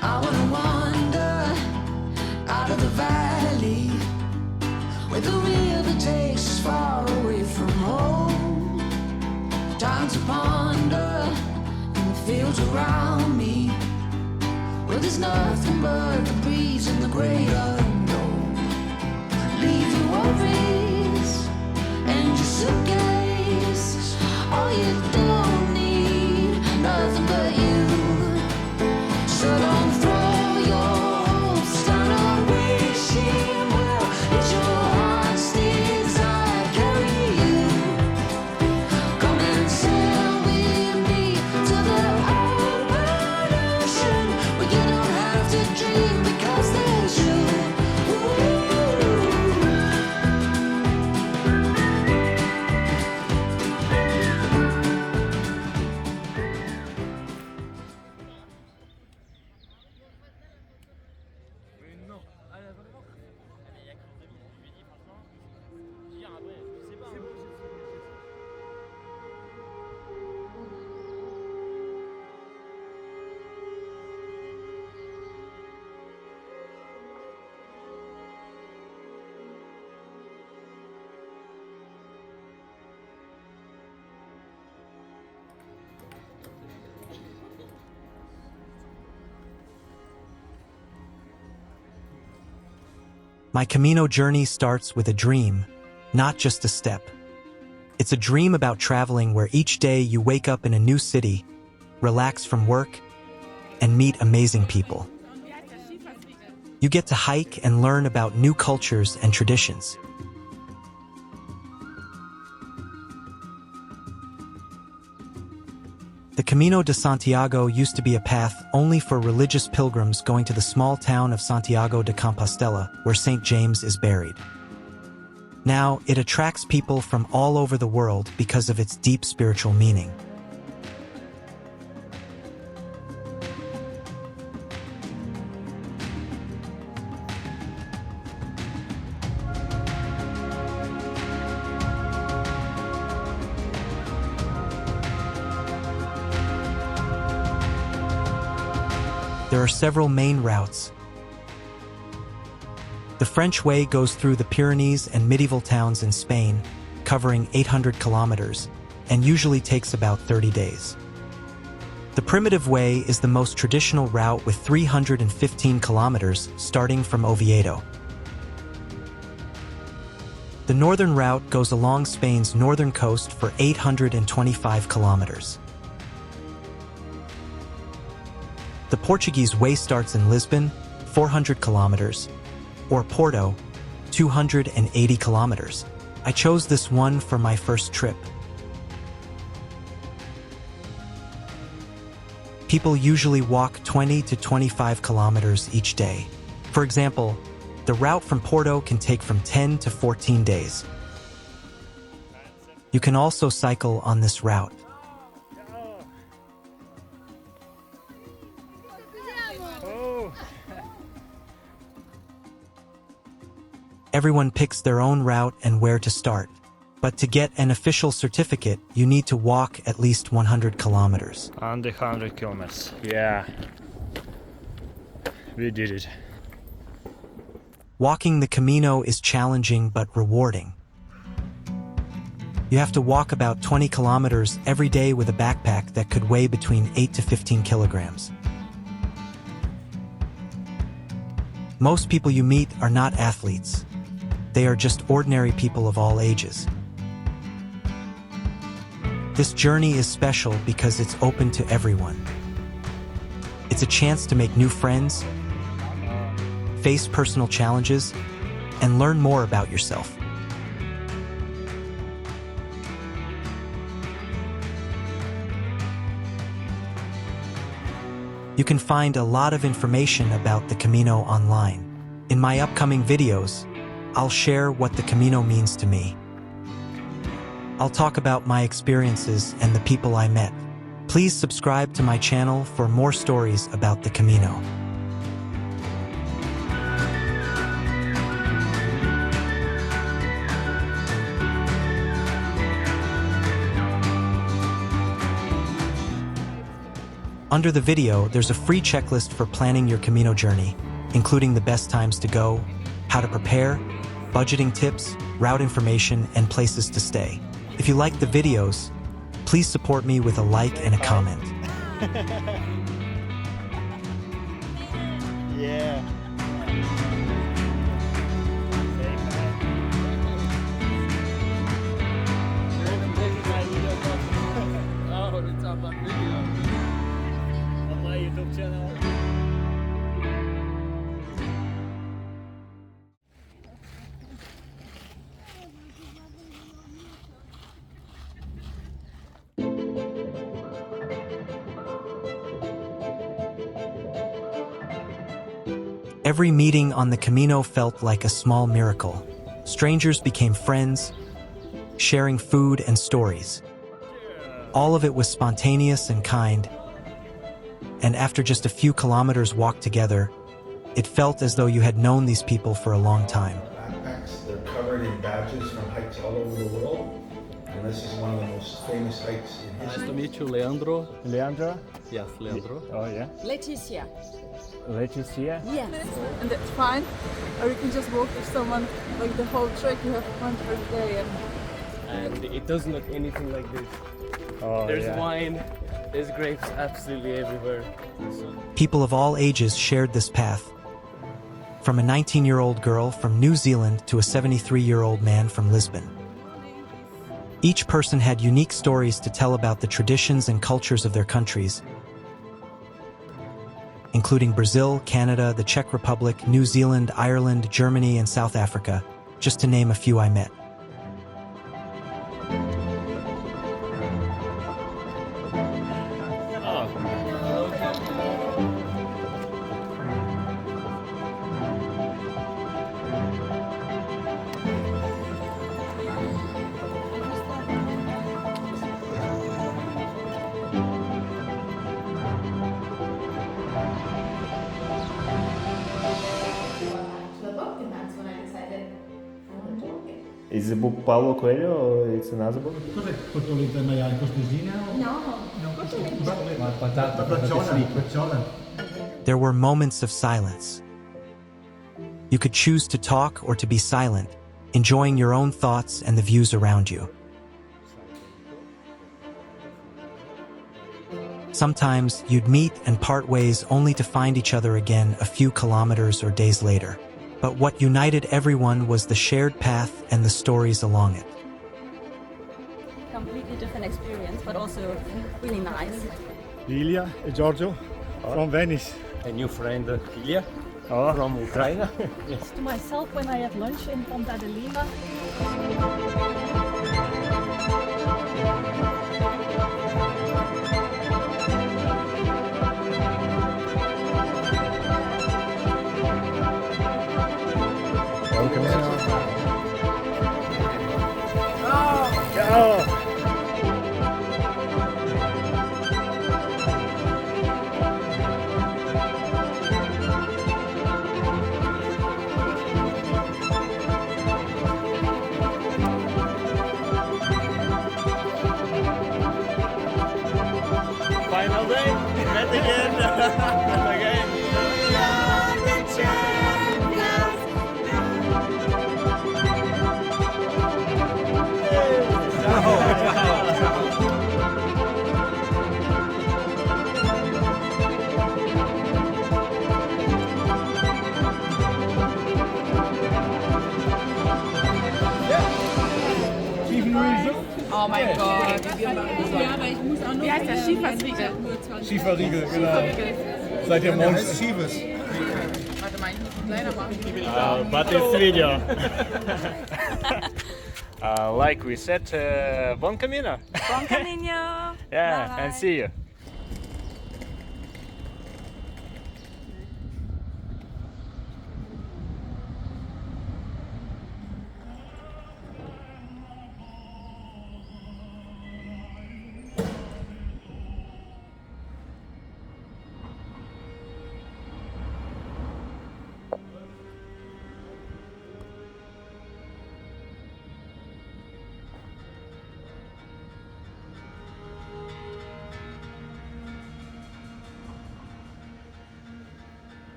I wanna wander out of the valley where the river takes us far away from home. Time to ponder in the fields around me where there's nothing but the breeze and the great unknown. Leave your worries and your suitcase. All you don't need, nothing but you. So don't throw your hopes down a wishing well. It's your heart's desire carry you. Come and sail with me to the open ocean where you don't have to dream because there's you. My Camino journey starts with a dream, not just a step. It's a dream about traveling where each day you wake up in a new city, relax from work, and meet amazing people. You get to hike and learn about new cultures and traditions. The Camino de Santiago used to be a path only for religious pilgrims going to the small town of Santiago de Compostela, where St. James is buried. Now, it attracts people from all over the world because of its deep spiritual meaning. There are several main routes. The French Way goes through the Pyrenees and medieval towns in Spain, covering 800 kilometers, and usually takes about 30 days. The Primitive Way is the most traditional route with 315 kilometers starting from Oviedo. The Northern Route goes along Spain's northern coast for 825 kilometers. The Portuguese Way starts in Lisbon, 400 kilometers, or Porto, 280 kilometers. I chose this one for my first trip. People usually walk 20 to 25 kilometers each day. For example, the route from Porto can take from 10 to 14 days. You can also cycle on this route. Everyone picks their own route and where to start. But to get an official certificate, you need to walk at least 100 kilometers. Under 100 kilometers. Yeah. We did it. Walking the Camino is challenging but rewarding. You have to walk about 20 kilometers every day with a backpack that could weigh between 8 to 15 kilograms. Most people you meet are not athletes. They are just ordinary people of all ages. This journey is special because it's open to everyone. It's a chance to make new friends, face personal challenges, and learn more about yourself. You can find a lot of information about the Camino online. In my upcoming videos, I'll share what the Camino means to me. I'll talk about my experiences and the people I met. Please subscribe to my channel for more stories about the Camino. Under the video, there's a free checklist for planning your Camino journey, including the best times to go, how to prepare, budgeting tips, route information, and places to stay. If you like the videos, please support me with a like and a comment. Yeah. Oh, it's on my video. On my YouTube channel. Every meeting on the Camino felt like a small miracle. Strangers became friends, sharing food and stories. All of it was spontaneous and kind, and after just a few kilometers walked together, it felt as though you had known these people for a long time. Backpacks, they're covered in badges from hikes all over the world, and this is one of the most famous hikes in Nice history. to meet you, Leandro. Leandro? Yes, Leandro. Oh, yeah. Leticia. Leticia? Yes. And that's fine. Or you can just walk with someone like the whole trek. You have fun every day. And it doesn't look anything like this. Oh, There's yeah. wine, there's grapes absolutely everywhere. So, People of all ages shared this path, from a 19-year-old girl from New Zealand to a 73-year-old man from Lisbon. Each person had unique stories to tell about the traditions and cultures of their countries, including Brazil, Canada, the Czech Republic, New Zealand, Ireland, Germany, and South Africa, just to name a few I met. To the book, and that's when I decided I wanted to book it. Is the book Paulo Coelho or it's another book? Cos'è? Cotoletta maiale costicina o? No, Patata. There were moments of silence. You could choose to talk or to be silent, enjoying your own thoughts and the views around you. Sometimes you'd meet and part ways only to find each other again a few kilometers or days later. But what united everyone was the shared path and the stories along it. Completely different experience, but also really nice. Ilia, Giorgio, from Venice. a new friend, Ilia, Oh. from Ukraine. Yes. To myself when I had lunch in Ponta de Lima. Buen Camino. Ciao. Final day, met again. Again. Oh mein Gott. Ja, aber ich muss auch noch. Wie heißt das? Schieferriegel. Schieferriegel, genau. Seid ihr Monster? Schiefes. Warte mal, ich muss ihn kleiner machen. But it's video. Like we said, Buen Camino. Buen Camino. Yeah, Bye. and see you.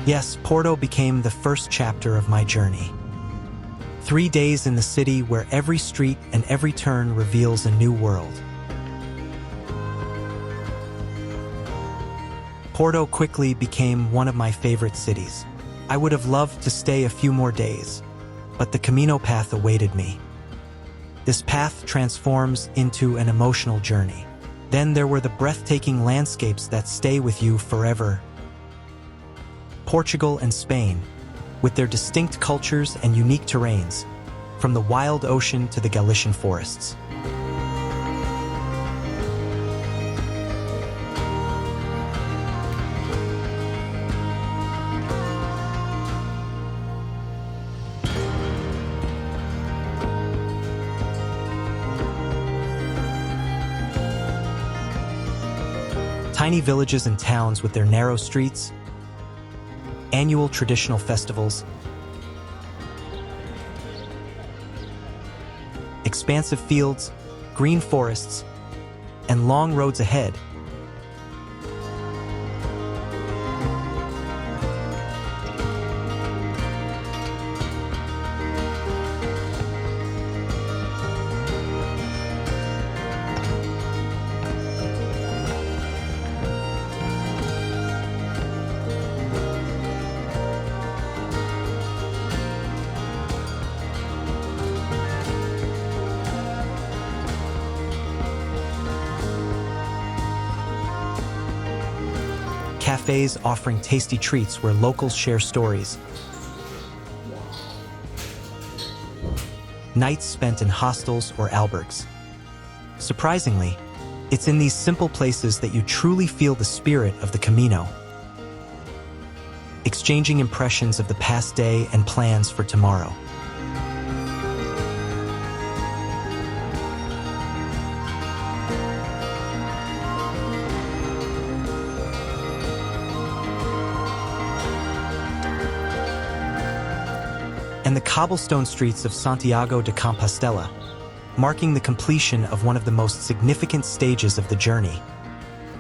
Yes, Porto became the first chapter of my journey. 3 days in the city where every street and every turn reveals a new world. Porto quickly became one of my favorite cities. I would have loved to stay a few more days, but the Camino path awaited me. This path transforms into an emotional journey. Then there were the breathtaking landscapes that stay with you forever. Portugal and Spain, with their distinct cultures and unique terrains, from the wild ocean to the Galician forests. Tiny villages and towns with their narrow streets, annual traditional festivals, expansive fields, green forests, and long roads ahead. Cafes offering tasty treats where locals share stories. Nights spent in hostels or albergues. Surprisingly, it's in these simple places that you truly feel the spirit of the Camino. Exchanging impressions of the past day and plans for tomorrow. And the cobblestone streets of Santiago de Compostela, marking the completion of one of the most significant stages of the journey.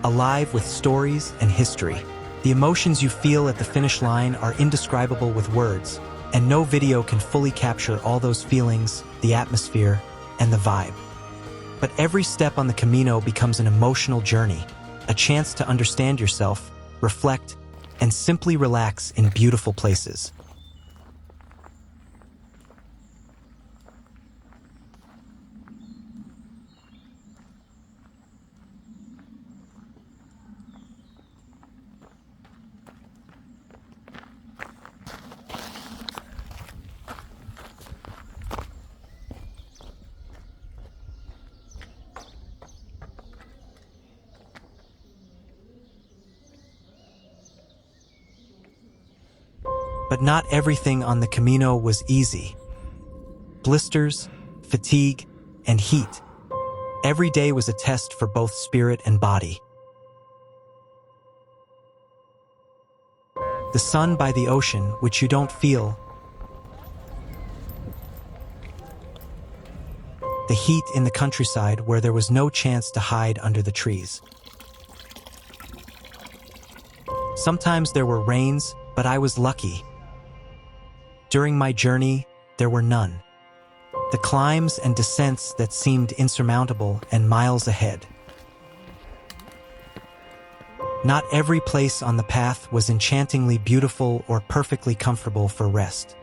Alive with stories and history. The emotions you feel at the finish line are indescribable with words, and no video can fully capture all those feelings, the atmosphere, and the vibe. But every step on the Camino becomes an emotional journey, a chance to understand yourself, reflect, and simply relax in beautiful places. But not everything on the Camino was easy. Blisters, fatigue, and heat. Every day was a test for both spirit and body. The sun by the ocean, which you don't feel. The heat in the countryside where there was no chance to hide under the trees. Sometimes there were rains, but I was lucky. During my journey, there were none. The climbs and descents that seemed insurmountable and miles ahead. Not every place on the path was enchantingly beautiful or perfectly comfortable for rest.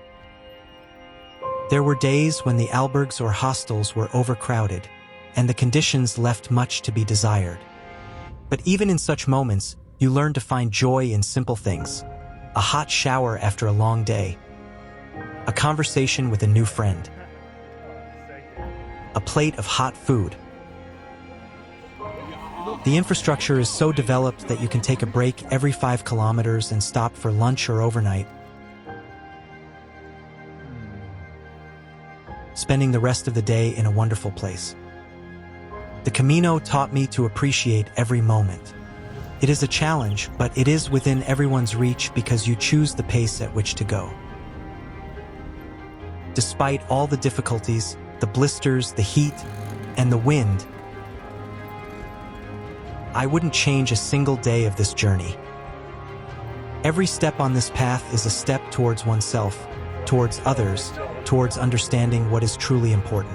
There were days when the albergues or hostels were overcrowded, and the conditions left much to be desired. But even in such moments, you learn to find joy in simple things. A hot shower after a long day. A conversation with a new friend. A plate of hot food. The infrastructure is so developed that you can take a break every 5 kilometers and stop for lunch or overnight, spending the rest of the day in a wonderful place. The Camino taught me to appreciate every moment. It is a challenge, but it is within everyone's reach because you choose the pace at which to go. Despite all the difficulties, the blisters, the heat, and the wind, I wouldn't change a single day of this journey. Every step on this path is a step towards oneself, towards others, towards understanding what is truly important.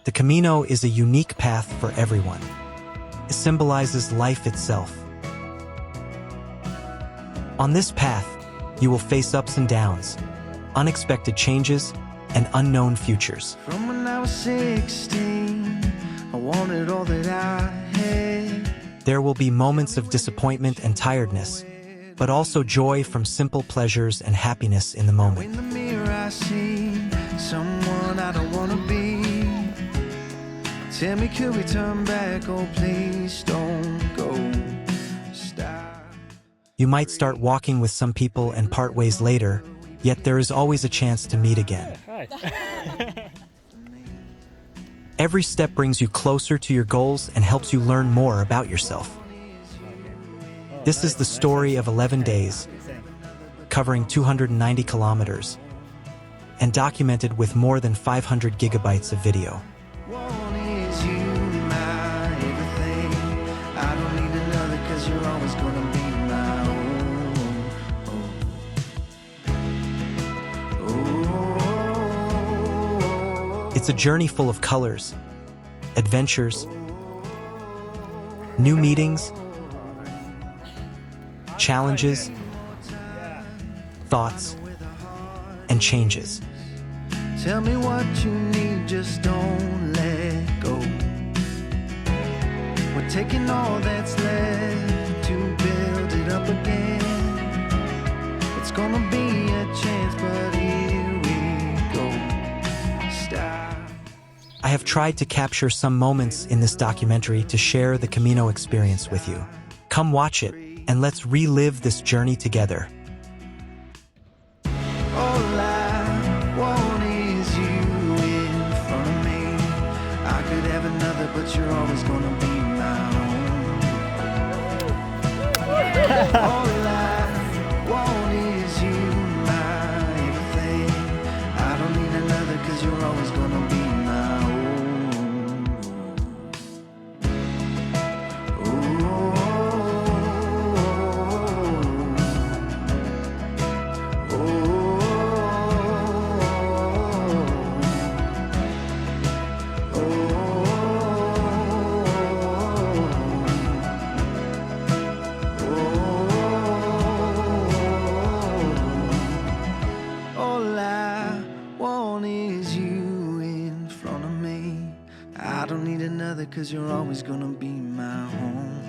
The Camino is a unique path for everyone. It symbolizes life itself. On this path, you will face ups and downs, unexpected changes, and unknown futures. From when I was 16, I wanted all that I had. There will be moments of disappointment and tiredness, but also joy from simple pleasures and happiness in the moment. In the mirror I see someone I don't want to be. Tell me, could we turn back? Oh, please don't go. Stop. You might start walking with some people and part ways later, yet there is always a chance to meet again. Hi. Every step brings you closer to your goals and helps you learn more about yourself. This is the story of 11 days, covering 290 kilometers, and documented with more than 500 gigabytes of video. One is you, my everything. I don't need another, 'cause you're always gonna be my own. It's a journey full of colors, adventures, new meetings, challenges, thoughts, and changes. Tell me what you need, just don't let go. We're taking all that's left to build it up again. It's gonna be a chance, but here we go. Stop. I have tried to capture some moments in this documentary to share the Camino experience with you. Come watch it, and let's relive this journey together. All I want is you in front of me. I could have another, but you're always gonna be my own. All I want is you, my everything. I don't need another, 'cause you're always gonna be my own. All I want is you in front of me. I don't need another, 'cause you're always gonna be my home.